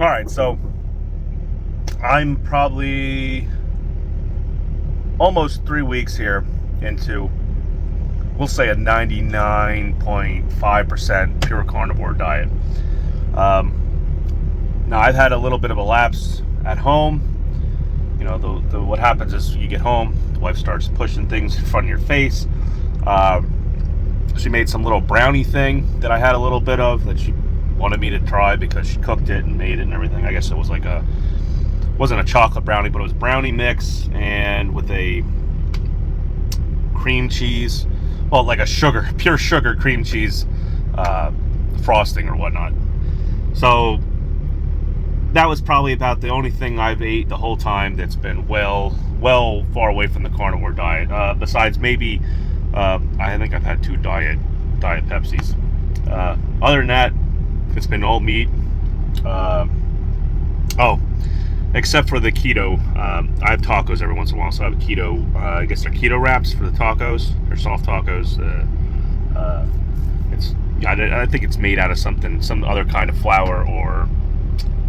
All right, so I'm probably almost 3 weeks here into, we'll say, a 99.5% pure carnivore diet. Now, I've had a little bit of a lapse at home. You know, what happens is you get home, the wife starts pushing things in front of your face. She made some little brownie thing that I had a little bit of that she wanted me to try because she cooked it and made it and everything. I guess it was like wasn't a chocolate brownie, but it was brownie mix and with a cream cheese, well, like a pure sugar cream cheese frosting or whatnot. So that was probably about the only thing I've ate the whole time that's been well far away from the carnivore diet. Besides maybe, I think I've had 2 diet Pepsis. Other than that, it's been all meat. Except for the keto. I have tacos every once in a while, so I have keto. I guess they're keto wraps for the tacos. They're soft tacos. I think it's made out of some other kind of flour, or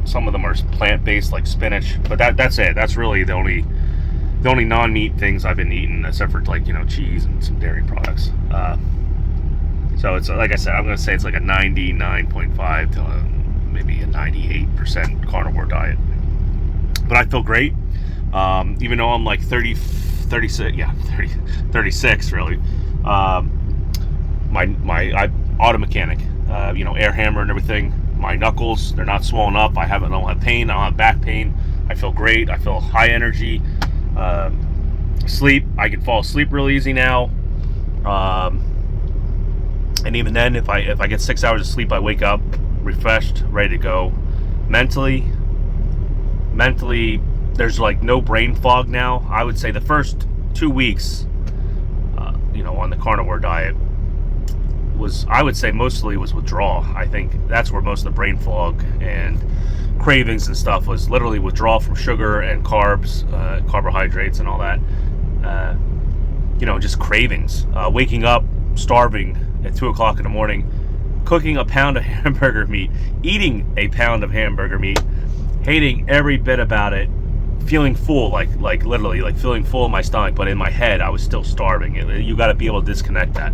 some of them are plant-based, like spinach. But that's it. That's really the only non-meat things I've been eating, except for, like, cheese and some dairy products. So it's, like I said, I'm going to say it's like a 99.5 to maybe a 98% carnivore diet. But I feel great, even though I'm like 36 really. My auto mechanic, air hammer and everything. My knuckles, they're not swollen up. I don't have pain. I don't have back pain. I feel great. I feel high energy. Sleep, I can fall asleep real easy now. And even then, if I get 6 hours of sleep, I wake up refreshed, ready to go. Mentally, there's like no brain fog now. I would say the first 2 weeks, on the carnivore diet I would say mostly was withdrawal. I think that's where most of the brain fog and cravings and stuff was, literally withdrawal from sugar and carbs, carbohydrates and all that. Just cravings. Waking up starving at 2 o'clock in the morning, cooking a pound of hamburger meat, eating a pound of hamburger meat, hating every bit about it, feeling full, like literally, like feeling full in my stomach, but in my head I was still starving. You got to be able to disconnect that.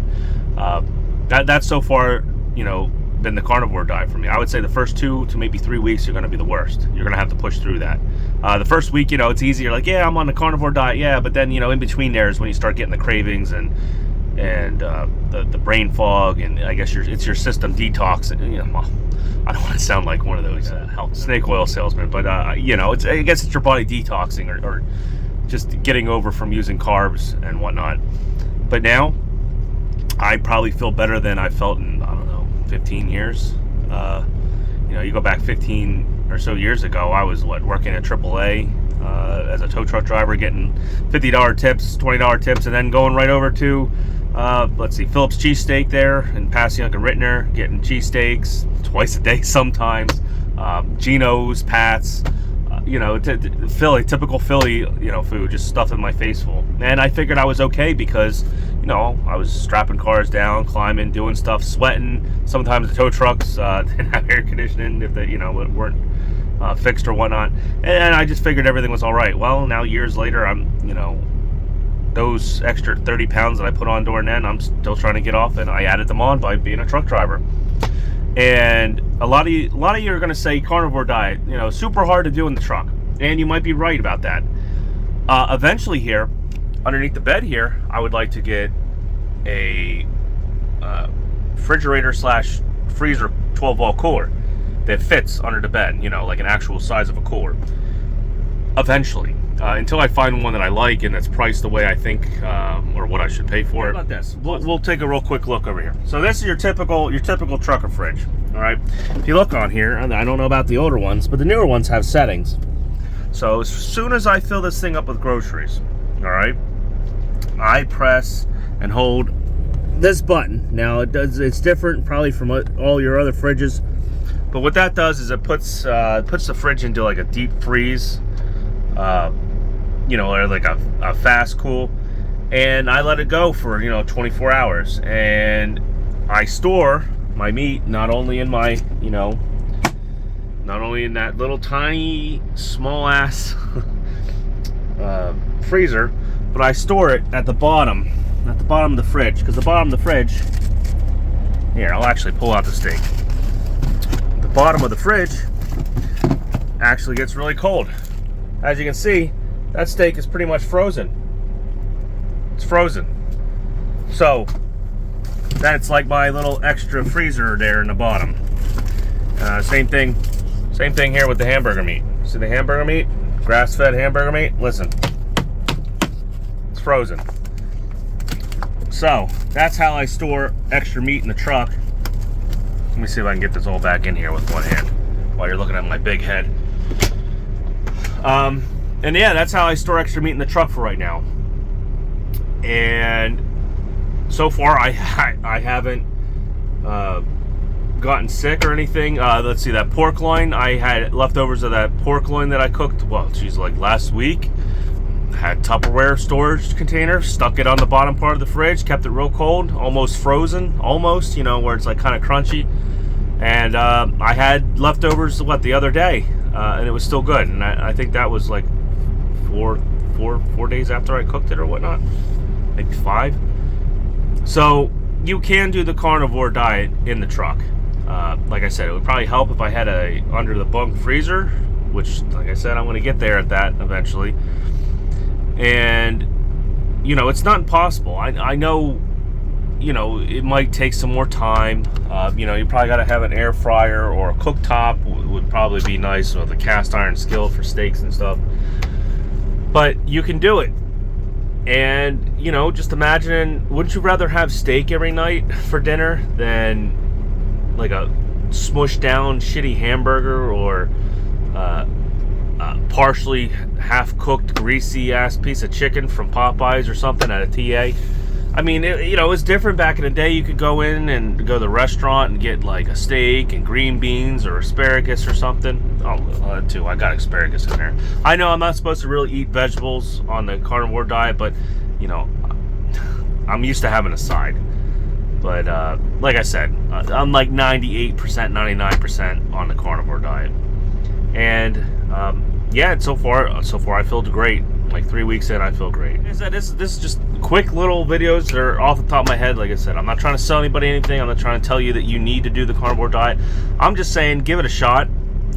That's so far, been the carnivore diet for me. I would say the first 2 to maybe 3 weeks are going to be the worst. You're going to have to push through that. The first week, it's easier. Like, yeah, I'm on the carnivore diet, yeah, but then, in between there is when you start getting the cravings and the brain fog, and I guess it's your system detox. And, I don't want to sound like one of those snake oil salesmen, but I guess it's your body detoxing or just getting over from using carbs and whatnot. But now I probably feel better than I felt in, 15 years. You go back 15 or so years ago, I was working at AAA as a tow truck driver, getting $50 tips, $20 tips, and then going right over to Phillips Cheesesteak there in Passyunk and Rittner, getting cheesesteaks twice a day sometimes, Geno's, Pat's, typical Philly, food, just stuffing my face full. And I figured I was okay because, I was strapping cars down, climbing, doing stuff, sweating. Sometimes the tow trucks didn't have air conditioning if they, weren't fixed or whatnot. And I just figured everything was all right. Well, now years later, I'm, those extra 30 pounds that I put on during then, I'm still trying to get off, and I added them on by being a truck driver. And a lot of you are going to say carnivore diet, super hard to do in the truck. And you might be right about that. Eventually here, underneath the bed here, I would like to get a refrigerator / freezer 12-volt cooler that fits under the bed, like an actual size of a cooler. Eventually. Until I find one that I like and that's priced the way I think, or what I should pay for it. How about this? We'll take a real quick look over here. So this is your typical trucker fridge. All right. If you look on here, I don't know about the older ones, but the newer ones have settings. So as soon as I fill this thing up with groceries, all right, I press and hold this button. Now it's different probably from all your other fridges, but what that does is it puts the fridge into like a deep freeze. Or like a fast cool, and I let it go for 24 hours, and I store my meat not only in my not only in that little tiny, small ass freezer, but I store it at the bottom of the fridge, because the bottom of the fridge, here, I'll actually pull out the steak. The bottom of the fridge actually gets really cold. As you can see, that steak is pretty much frozen. It's frozen. So that's like my little extra freezer there in the bottom. Same thing here with the hamburger meat. See the hamburger meat? Grass-fed hamburger meat? Listen, it's frozen. So that's how I store extra meat in the truck. Let me see if I can get this all back in here with one hand while you're looking at my big head. And yeah, that's how I store extra meat in the truck for right now. And so far, I haven't gotten sick or anything. Let's see, that pork loin, I had leftovers of that pork loin that I cooked, well, geez, like last week. Had Tupperware storage container, stuck it on the bottom part of the fridge, kept it real cold, almost frozen, almost, you know, where it's like kind of crunchy. And I had leftovers, the other day, and it was still good. And I think that was like four days after I cooked it or whatnot, maybe 5. So you can do the carnivore diet in the truck. Like I said, it would probably help if I had a under the bunk freezer, which, like I said, I'm going to get there at that eventually. And, you know, it's not impossible. I know, you know, it might take some more time. You know, you probably got to have an air fryer, or a cooktop would probably be nice, with a cast iron skillet for steaks and stuff. But you can do it. And, you know, just imagine, wouldn't you rather have steak every night for dinner than like a smushed down shitty hamburger, or partially half-cooked, greasy-ass piece of chicken from Popeyes or something at a TA? I mean, you know, it was different back in the day. You could go in and go to the restaurant and get like a steak and green beans or asparagus or something. Oh, too, I got asparagus in there. I know I'm not supposed to really eat vegetables on the carnivore diet, but, you know, I'm used to having a side. But like I said, I'm like 98%, 99% on the carnivore diet. And yeah, so far I feel great. Like 3 weeks in, I feel great. Like I said, this is just quick little videos that are off the top of my head. Like I said, I'm not trying to sell anybody anything. I'm not trying to tell you that you need to do the carnivore diet. I'm just saying, give it a shot.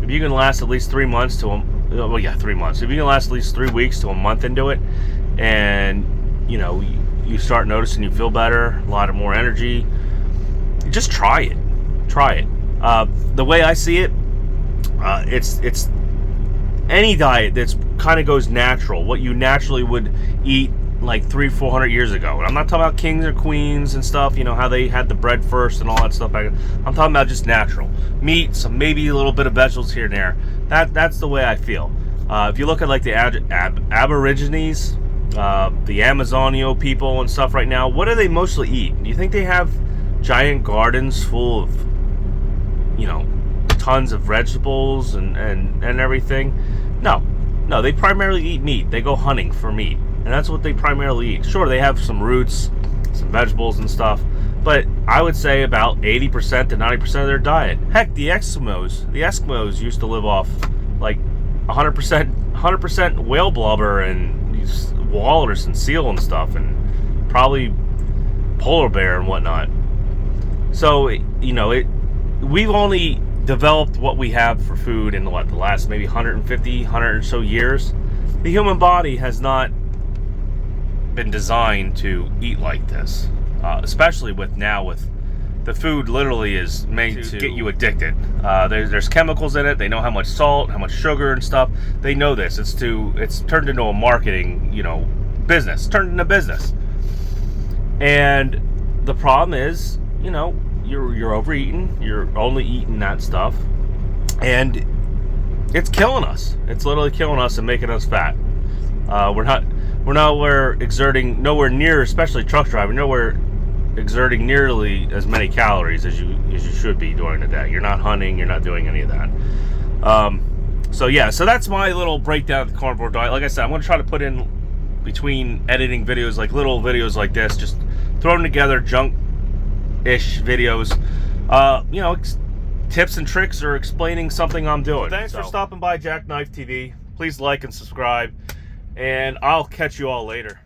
If you can last at least 3 months to 3 months. If you can last at least 3 weeks to a month into it, and you know, you start noticing you feel better, a lot of more energy, just try it. Try it. The way I see it, it's any diet that's kind of goes natural, what you naturally would eat like 300-400 years ago. And I'm not talking about kings or queens and stuff, you know, how they had the bread first and all that stuff back then. I'm talking about just natural meat, some maybe a little bit of vegetables here and there. That's the way I feel. If you look at like the Aborigines, the Amazonio people and stuff right now, what do they mostly eat? Do you think they have giant gardens full of, you know, tons of vegetables and everything? No, they primarily eat meat. They go hunting for meat, and that's what they primarily eat. Sure, they have some roots, some vegetables and stuff, but I would say about 80% to 90% of their diet. Heck, the Eskimos used to live off like 100% whale blubber and these walrus and seal and stuff, and probably polar bear and whatnot. So, you know, we've only developed what we have for food in the last maybe 100 or so years. The human body has not been designed to eat like this, especially with the food literally is made to get you addicted. There's chemicals in it. They know how much salt, how much sugar and stuff. They know this. It's turned into a marketing, you know, business. It's turned into business. And the problem is, you know, you're overeating. You're only eating that stuff, and it's killing us. It's literally killing us and making us fat. We're exerting nowhere near, especially truck driving, nowhere exerting nearly as many calories as you should be during the day. You're not hunting. You're not doing any of that. So yeah, so that's my little breakdown of the carnivore diet. Like I said, I'm going to try to put in between editing videos, like little videos like this, just throw them together, junk-ish videos. You know, tips and tricks or explaining something I'm doing. Thanks for stopping by Jackknife TV. Please like and subscribe, and I'll catch you all later.